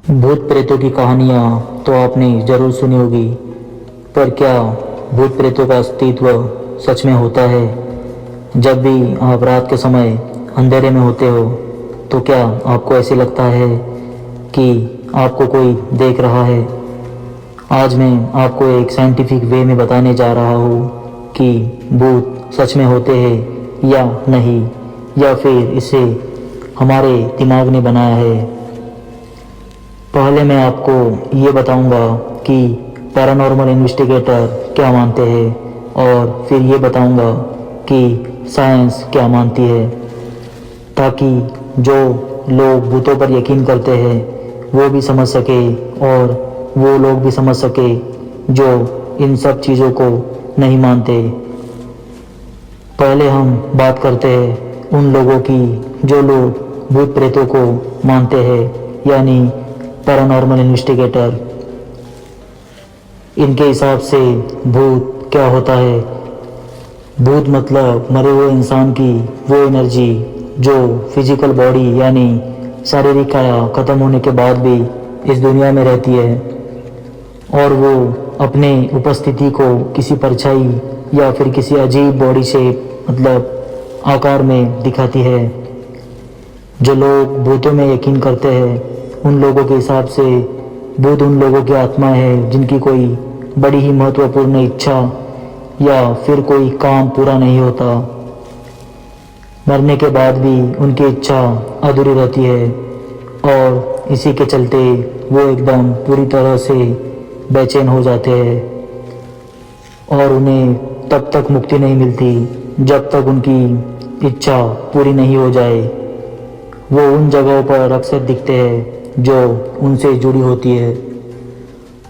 भूत प्रेतों की कहानियाँ तो आपने ज़रूर सुनी होगी, पर क्या भूत प्रेतों का अस्तित्व सच में होता है? जब भी आप रात के समय अंधेरे में होते हो, तो क्या आपको ऐसे लगता है कि आपको कोई देख रहा है? आज मैं आपको एक साइंटिफिक वे में बताने जा रहा हूँ कि भूत सच में होते हैं या नहीं, या फिर इसे हमारे दिमाग ने बनाया है। पहले मैं आपको ये बताऊंगा कि पैरानॉर्मल इन्वेस्टिगेटर क्या मानते हैं, और फिर ये बताऊंगा कि साइंस क्या मानती है, ताकि जो लोग भूतों पर यकीन करते हैं वो भी समझ सके, और वो लोग भी समझ सके जो इन सब चीज़ों को नहीं मानते। पहले हम बात करते हैं उन लोगों की जो लोग भूत प्रेतों को मानते हैं, यानी पैरानॉर्मल इन्वेस्टिगेटर। इनके हिसाब से भूत क्या होता है? भूत मतलब मरे हुए इंसान की वो एनर्जी जो फिजिकल बॉडी यानी शारीरिक काया ख़त्म होने के बाद भी इस दुनिया में रहती है, और वो अपने उपस्थिति को किसी परछाई या फिर किसी अजीब बॉडी शेप मतलब आकार में दिखाती है। जो लोग भूतों में यकीन करते हैं उन लोगों के हिसाब से भूत उन लोगों की आत्मा है जिनकी कोई बड़ी ही महत्वपूर्ण इच्छा या फिर कोई काम पूरा नहीं होता। मरने के बाद भी उनकी इच्छा अधूरी रहती है, और इसी के चलते वो एकदम पूरी तरह से बेचैन हो जाते हैं, और उन्हें तब तक मुक्ति नहीं मिलती जब तक उनकी इच्छा पूरी नहीं हो जाए। वो उन जगहों पर अक्सर दिखते हैं जो उनसे जुड़ी होती है,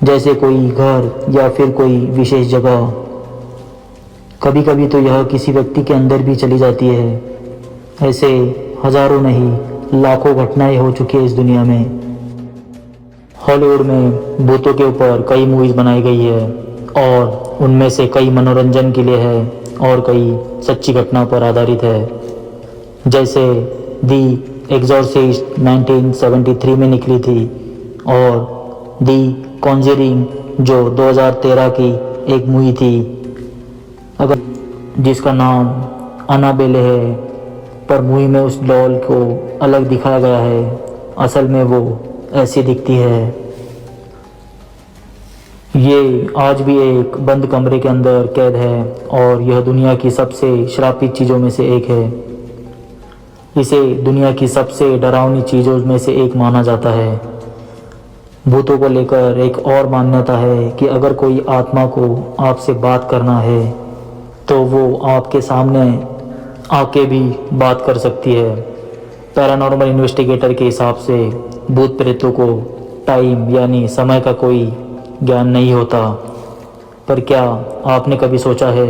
जैसे कोई घर या फिर कोई विशेष जगह। कभी कभी तो यह किसी व्यक्ति के अंदर भी चली जाती है। ऐसे हजारों नहीं लाखों घटनाएं हो चुकी है इस दुनिया में। हॉलीवुड में भूतों के ऊपर कई मूवीज़ बनाई गई है, और उनमें से कई मनोरंजन के लिए है और कई सच्ची घटना पर आधारित है। जैसे दी एग्जॉर्सिस्ट 1973 में निकली थी, और दी कॉन्जरिंग जो 2013 की एक मूवी थी, अगर जिसका नाम अनाबेले है, पर मूवी में उस डॉल को अलग दिखाया गया है। असल में वो ऐसी दिखती है। ये आज भी एक बंद कमरे के अंदर कैद है, और यह दुनिया की सबसे श्रापित चीज़ों में से एक है। इसे दुनिया की सबसे डरावनी चीज़ों में से एक माना जाता है। भूतों को लेकर एक और मान्यता है कि अगर कोई आत्मा को आपसे बात करना है तो वो आपके सामने आके भी बात कर सकती है। पैरानॉर्मल इन्वेस्टिगेटर के हिसाब से भूत प्रेतों को टाइम यानी समय का कोई ज्ञान नहीं होता। पर क्या आपने कभी सोचा है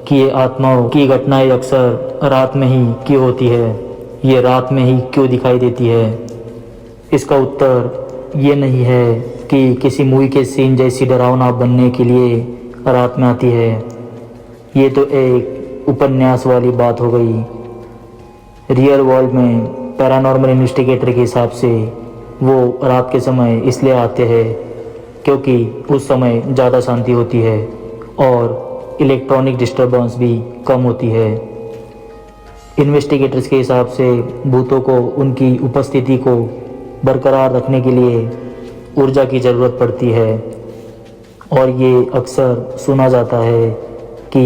कि ये आत्माओं की घटनाएं अक्सर रात में ही क्यों होती है? ये रात में ही क्यों दिखाई देती है? इसका उत्तर ये नहीं है कि किसी मूवी के सीन जैसी डरावना बनने के लिए रात में आती है। ये तो एक उपन्यास वाली बात हो गई। रियल वर्ल्ड में पैरानॉर्मल इन्वेस्टिगेटर के हिसाब से वो रात के समय इसलिए आते हैं क्योंकि उस समय ज़्यादा शांति होती है और इलेक्ट्रॉनिक डिस्टर्बेंस भी कम होती है। इन्वेस्टिगेटर्स के हिसाब से भूतों को उनकी उपस्थिति को बरकरार रखने के लिए ऊर्जा की ज़रूरत पड़ती है, और ये अक्सर सुना जाता है कि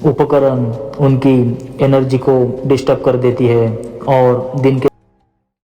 उपकरण उनकी एनर्जी को डिस्टर्ब कर देती है, और दिन के